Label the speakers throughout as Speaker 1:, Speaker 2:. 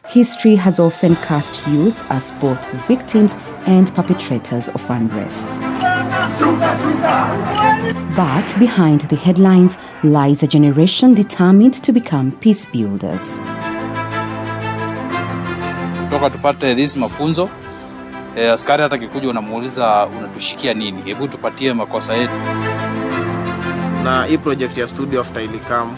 Speaker 1: History has often cast youth as both victims and perpetrators of unrest. But behind the headlines lies a generation determined to become peace builders.
Speaker 2: Toka tupate hizi mafunzo, askari hata kikuja unamuuliza unatushikia nini? Hebu tupatie makosa yetu.
Speaker 3: Na hii project ya studio after ilikam,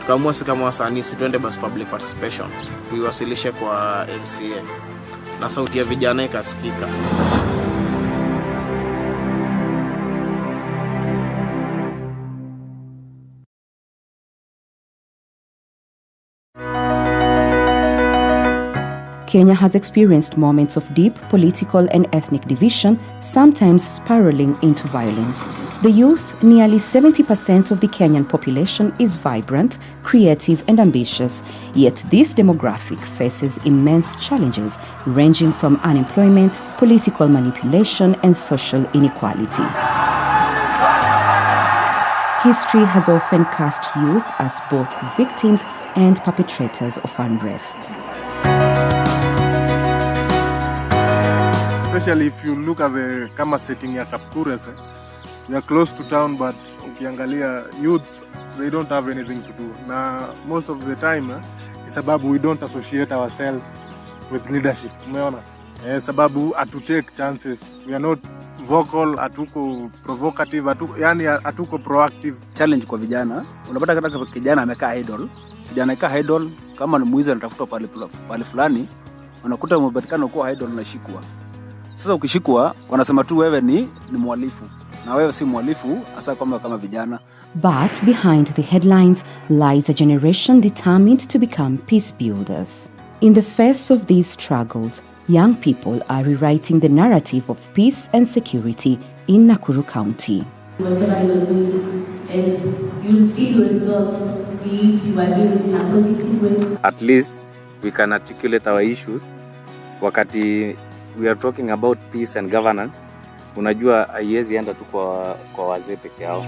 Speaker 3: tukaamua si kama wasanii tuende bas public participation, tuiwasilishe kwa MCA na sauti ya vijana ikasikika.
Speaker 1: Kenya has experienced moments of deep political and ethnic division, sometimes spiraling into violence. The youth, nearly 70% of the Kenyan population, is vibrant, creative and ambitious. Yet this demographic faces immense challenges ranging from unemployment, political manipulation and social inequality. History has often cast youth as both victims and perpetrators of unrest.
Speaker 4: Especially if you look at the kama setting ya Nakuru, we are close to town, but ukiangalia youths, they don't have anything to do. Na most of the time sababu we don't associate ourselves with leadership. Umeona? Sababu atu take chances. We are not vocal, atuko provocative, atuko proactive.
Speaker 5: Challenge kwa vijana, unapata kama kijana amekaa idle. Kijana amekaa idle, kama ni mwizi anatafuta pale fulani, unakuta umepatikana uko idle na shikwa. Sasa ukishikwa wanasema tu wewe ni mhalifu. Na wewe si mhalifu hasa kama vijana.
Speaker 1: But behind the headlines lies a generation determined to become peace builders. In the face of these struggles, young people are rewriting the narrative of peace and security in Nakuru County.
Speaker 6: Whatever you do, and you'll see the results. You are doing it in a positive way.
Speaker 7: At least we can articulate our issues. Wakati we are talking about peace and governance, unajua haiwezi enda tu kwa wazee peke yao.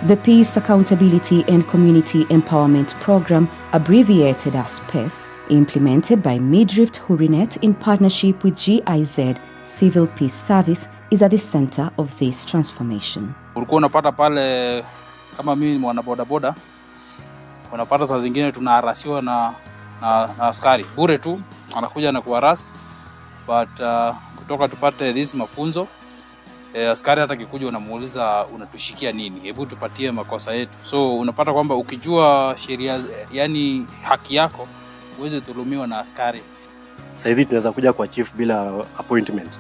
Speaker 1: The Peace, Accountability and Community Empowerment Program, abbreviated as PES, implemented by Midrift Hurinet in partnership with GIZ Civil Peace Service, is at the center of this transformation.
Speaker 2: Ulikuwa unapata pale kama mimi mwana boda, unapata saa zingine tunaharasiwa na askari bure tu, anakuja na kuharasi. But kutoka tupate hizi mafunzo, askari hata kikuja unamuuliza unatushikia nini? Hebu tupatie makosa yetu. So unapata kwamba ukijua sheria, yani haki yako, uweze dhulumiwa na askari.
Speaker 8: Sasa hizi tunaweza kuja kwa chief bila appointment.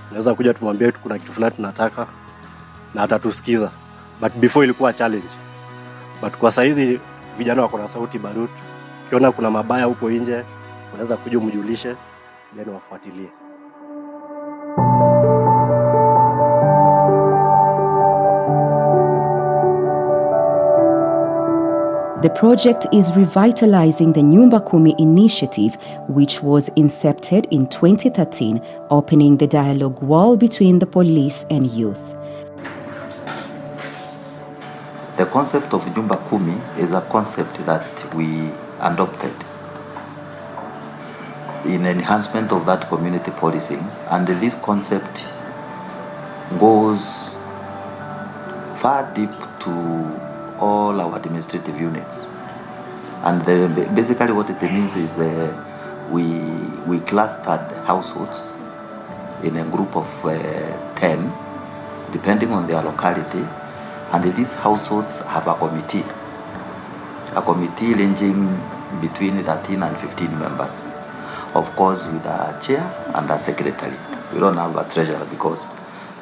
Speaker 8: Tunaweza kuja tumwambie kuna kitu fulani tunataka na atatusikiza. But before ilikuwa challenge. But kwa sasa hizi vijana wako na sauti baruti. Ukiona kuna mabaya huko nje, unaweza kuja umjulishe, then wafuatilie.
Speaker 1: The project is revitalizing the Nyumba Kumi initiative, which was incepted in 2013, opening the dialogue wall between the police and youth.
Speaker 9: The concept of Nyumba Kumi is a concept that we adopted in enhancement of that community policing, and this concept goes far deep to all our administrative units. And basically what it means is we clustered households in a group of 10, depending on their locality, and these households have a committee ranging between 13 and 15 members, of course with a chair and a secretary. We don't have a treasurer because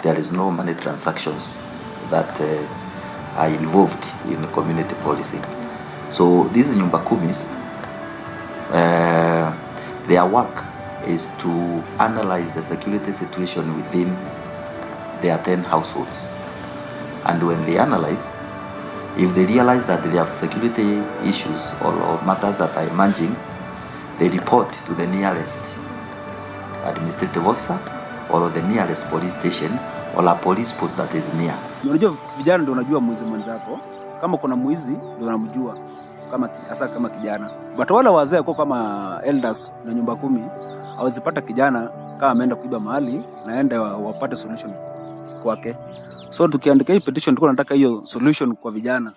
Speaker 9: there is no money transactions that are involved in community policing. So these Nyumba Kumis, their work is to analyze the security situation within their 10 households. And when they analyze, if they realize that they have security issues or matters that are emerging, they report to the nearest administrative officer or the nearest police station or a police post that is near.
Speaker 5: Unajua vijana ndio unajua mwizi mwenzako. Kama kuna mwizi ndio unamjua. kama kijana. But wale wazee kwa kama elders na nyumba 10 hawazipata kijana kama ameenda kuiba mahali na aende wapate solution kwake. So tukiandika hii petition tulikuwa tunataka hiyo solution kwa vijana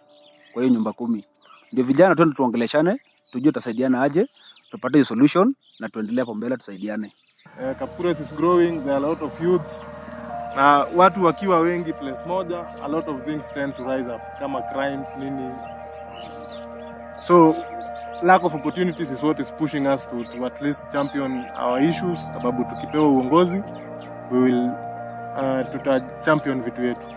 Speaker 5: kwa hiyo nyumba 10. Ndio vijana twende tuongeleshane, tujue tutasaidiana aje, tupate hiyo solution na tuendelee hapo mbele tusaidiane.
Speaker 4: Nakuru is growing, there are a lot of youths. Na watu wakiwa wengi place moja, a lot of things tend to rise up kama crimes nini. So lack of opportunities is what is pushing us to at least champion our issues, sababu tukipewa uongozi we will tuta champion vitu yetu.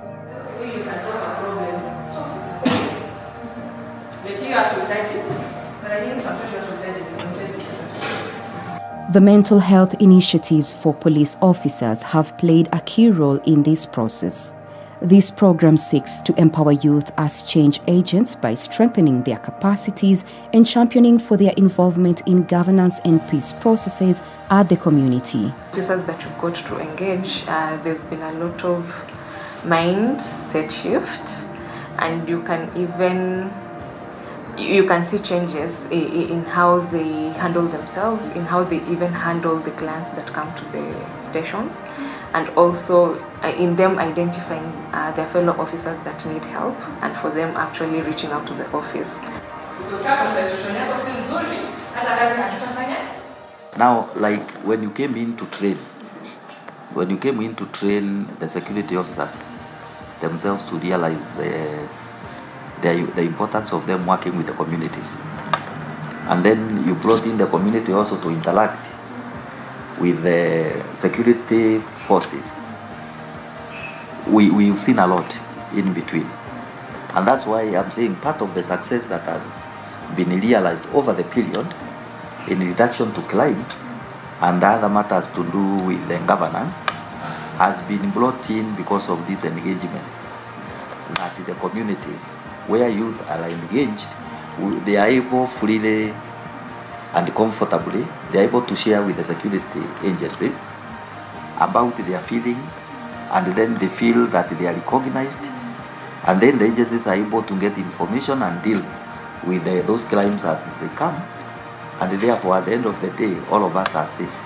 Speaker 1: The mental health initiatives for police officers have played a key role in this process. This program seeks to empower youth as change agents by strengthening their capacities and championing for their involvement in governance and peace processes at the community.
Speaker 10: Officers that you've got to engage, there's been a lot of mindset shifts, and you can see changes in how they handle themselves, in how they even handle the clients that come to the stations, and also in them identifying their fellow officers that need help, and for them actually reaching out to the office.
Speaker 9: Now, like when you came in to train the security officers themselves to realize the importance of them working with the communities, and then you brought in the community also to interact with the security forces. We've seen a lot in between, and that's why I'm saying part of the success that has been realized over the period in reduction to crime and other matters to do with the governance has been brought in because of these engagements, that the communities where youth are engaged, they are able freely and comfortably, they are able to share with the security agencies about their feeling, and then they feel that they are recognized, and then the agencies are able to get information and deal with those crimes as they come, and therefore at the end of the day all of us are safe.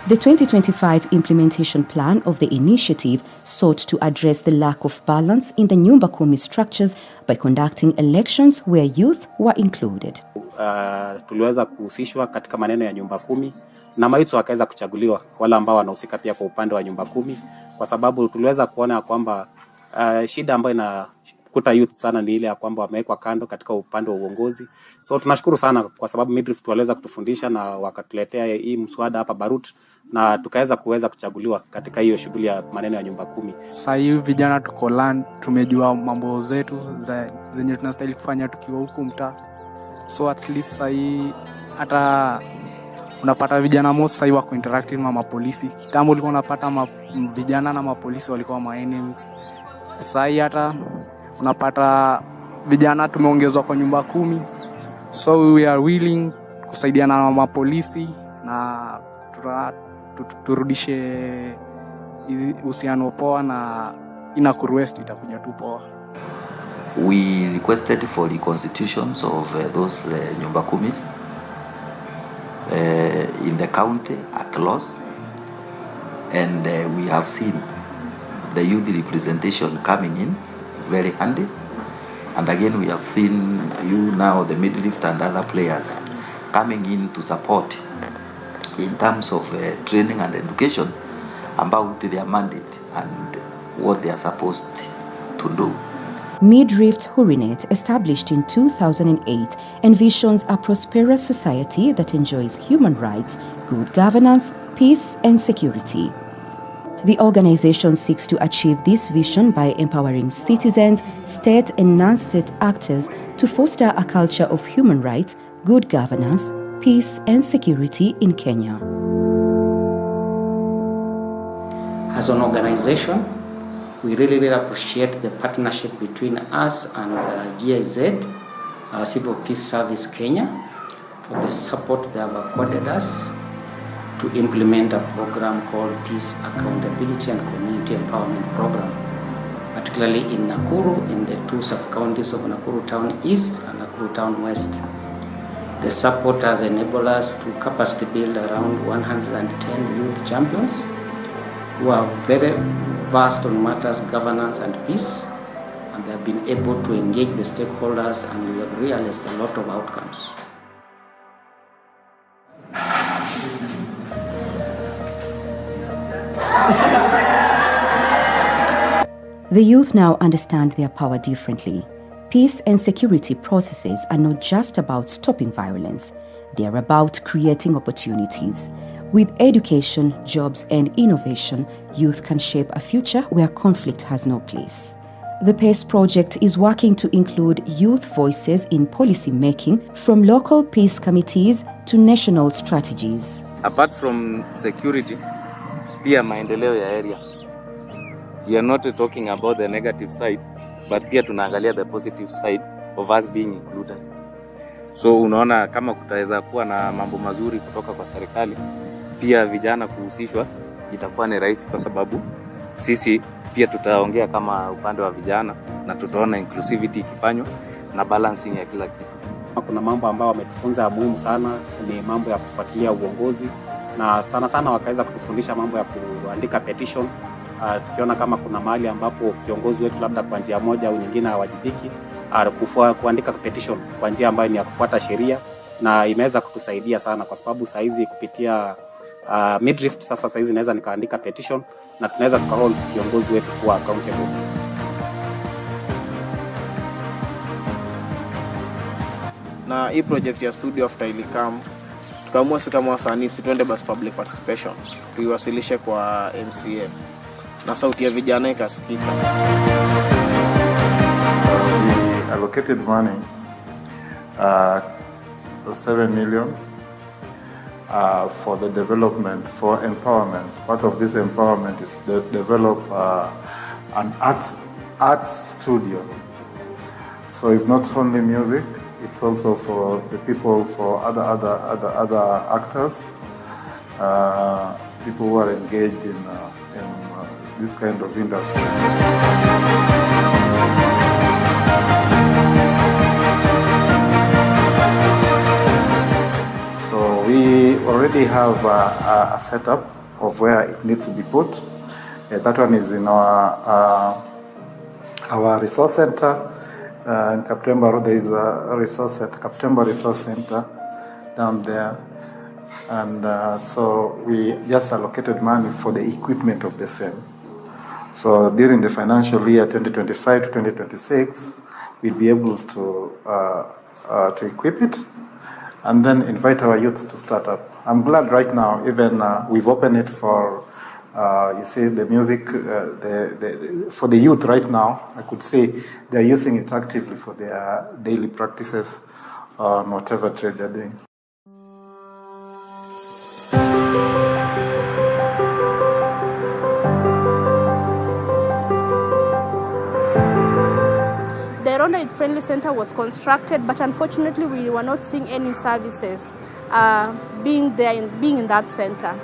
Speaker 1: The 2025 implementation plan of the initiative sought to address the lack of balance in the Nyumba Kumi structures by conducting elections where youth were included.
Speaker 11: Tuliweza kuhusishwa katika maneno ya Nyumba Kumi na maitwa wakaweza kuchaguliwa wala ambao wanahusika pia kwa upande wa Nyumba Kumi, kwa sababu tuliweza kuona kwamba shida ambayo inakuta youth sana ni ile ya kwamba wamewekwa kando katika upande wa uongozi. So tunashukuru sana kwa sababu Midrift waliweza kutufundisha na wakatuletea hii mswada hapa Barut, na tukaweza kuchaguliwa katika hiyo shughuli ya maneno ya Nyumba Kumi.
Speaker 12: Sasa hivi vijana tuko land, tumejua mambo zetu zenye tunastahili kufanya tukiwa huku mtaa. So at least sasa hii hata unapata vijana most sasa wako interacting na mapolisi. Kitambo ulikuwa unapata vijana na mapolisi walikuwa ma enemies. Sasa hii hata unapata vijana tumeongezwa kwa Nyumba Kumi. So we are willing kusaidiana na mapolisi na turudishe uhusiano poa, na Nakuru West itakuja tu poa.
Speaker 9: We requested for the constitutions of those Nyumba Kumis in the county across, and we have seen the youth representation coming in very handy, and again we have seen you now, the Midlift and other players coming in to support in terms of training and education about their mandate and what they are supposed to do.
Speaker 1: Midrift Hurinet, established in 2008, envisions a prosperous society that enjoys human rights, good governance, peace and security. The organization seeks to achieve this vision by empowering citizens, state and non-state actors to foster a culture of human rights, good governance, peace and security in Kenya.
Speaker 13: As an organization, we really appreciate the partnership between us and GIZ, Civil Peace Service Kenya, for the support they have accorded us to implement a program called Peace, Accountability and Community Empowerment Program, particularly in Nakuru, in the two sub-counties of Nakuru Town East and Nakuru Town West. The support has enabled us to capacity build around 110 youth champions who are very vast on matters of governance and peace, and they have been able to engage the stakeholders, and we have realized a lot of outcomes.
Speaker 1: The youth now understand their power differently. Peace and security processes are not just about stopping violence, they are about creating opportunities. With education, jobs, and innovation, youth can shape a future where conflict has no place. The PACE project is working to include youth voices in policy making, from local peace committees to national strategies.
Speaker 7: Apart from security, pia maendeleo ya area. We are not talking about the negative side, but pia tunaangalia the positive side of us being included. So unaona kama kutaweza kuwa na mambo mazuri kutoka kwa serikali, pia vijana kuhusishwa itakuwa ni rahisi, kwa sababu sisi pia tutaongea kama upande wa vijana na tutaona inclusivity ikifanywa na balancing ya kila kitu.
Speaker 11: Kuna mambo ambayo wametufunza muhimu sana, ni mambo ya kufuatilia uongozi, na sana sana wakaweza kutufundisha mambo ya kuandika petition. Tukiona kama kuna mahali ambapo kiongozi wetu labda kwa njia moja au nyingine hawajibiki, kuandika petition kwa njia ambayo ni ya kufuata sheria, na imeweza kutusaidia sana kwa sababu saizi kupitia midrift sasa saizi naweza nikaandika petition na tunaweza tukahold kiongozi wetu kuwa accountable.
Speaker 3: Na hii project ya studio after ilikam, tukaamua si kama wasanii tuende basi public participation, tuiwasilishe kwa MCA na sauti ya vijana ikasikika.
Speaker 14: We allocated money, 7 million for the development, for empowerment. Part of this empowerment is to develop an art studio. So it's not only music, it's also for the people, for other actors, people who are engaged in this kind of industry. So we already have a setup of where it needs to be put. That one is in our resource center. In Kaptemba, there is a resource center, Kaptemba Resource Center down there. And so we just allocated money for the equipment of the same. So during the financial year 2025 to 2026, we'll be able to equip it and then invite our youth to start up. I'm glad right now, even we've opened it for, you see, the music, for the youth right now. I could say they're using it actively for their daily practices on whatever trade they're doing.
Speaker 15: The Ronda Youth Friendly Center was constructed, but unfortunately we were not seeing any services being in that center.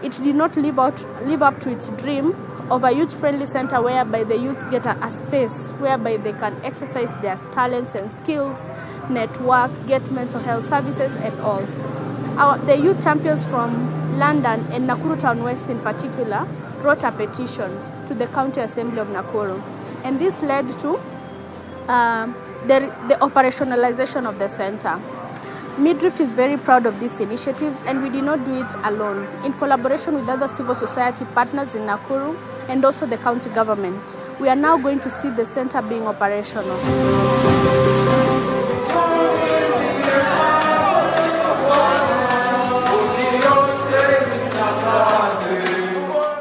Speaker 15: It did not live up to its dream of a youth-friendly center whereby the youth get a space whereby they can exercise their talents and skills, network, get mental health services and all. The youth champions from London and Nakuru Town West in particular wrote a petition to the County Assembly of Nakuru, and this led to the operationalization of the center. Midrift is very proud of these initiatives, and we did not do it alone. In collaboration with other civil society partners in Nakuru and also the county government, we are now going to see the center being operational.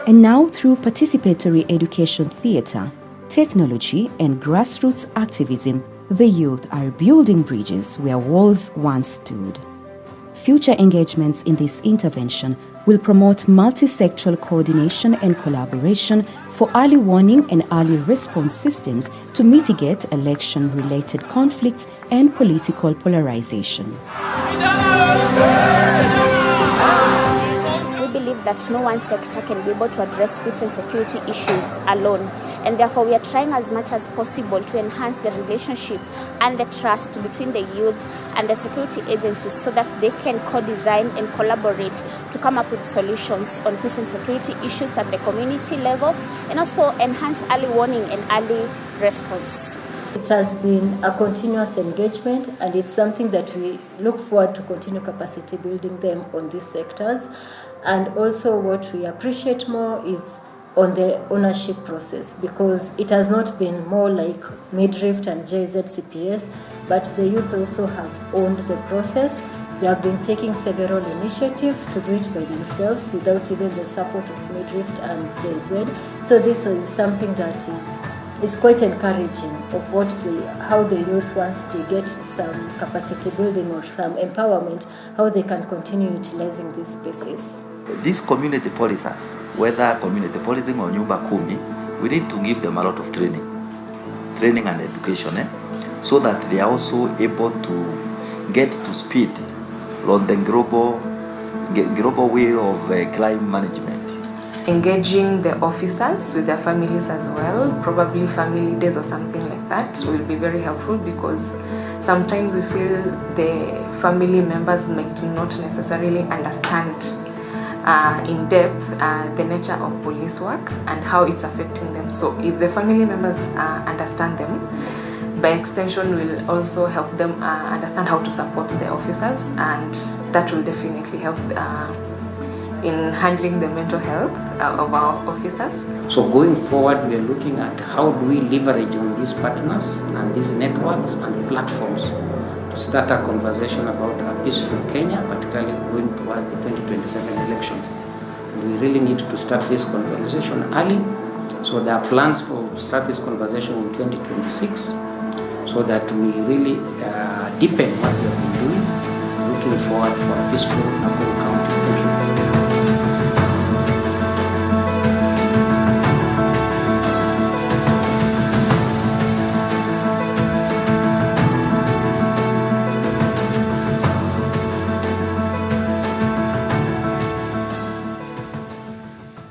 Speaker 1: And now, through participatory education theatre, technology and grassroots activism, the youth are building bridges where walls once stood. Future engagements in this intervention will promote multi-sectoral coordination and collaboration for early warning and early response systems to mitigate election-related conflicts and political polarization.
Speaker 15: We believe that no one sector can be able to address peace and security issues alone. And therefore, we are trying as much as possible to enhance the relationship and the trust between the youth and the security agencies so that they can co-design and collaborate to come up with solutions on peace and security issues at the community level, and also enhance early warning and early response.
Speaker 16: It has been a continuous engagement, and it's something that we look forward to continue capacity building them on these sectors. And also what we appreciate more is on the ownership process, because it has not been more like Midrift and JZCPS, but the youth also have owned the process. They have been taking several initiatives to do it by themselves without even the support of Midrift and JZ. So this is something that is quite encouraging of how the youth, once they get some capacity building or some empowerment, how they can continue utilizing these spaces.
Speaker 9: These community policers, whether community policing or Nyumba Kumi, we need to give them a lot of training and education, so that they are also able to get to speed on the global way of crime management.
Speaker 10: Engaging the officers with their families as well, probably family days or something like that, will be very helpful, because sometimes we feel the family members might not necessarily understand in depth the nature of police work and how it's affecting them. So if the family members understand them, by extension will also help them understand how to support the officers, and that will definitely help in handling the mental health of our officers.
Speaker 13: So going forward, we are looking at how do we leverage on these partners and these networks and platforms to start a conversation about a peaceful Kenya, particularly going toward the 2027 elections. And we really need to start this conversation early. So there are plans to start this conversation in 2026, so that we really deepen what we have been doing, looking forward for a peaceful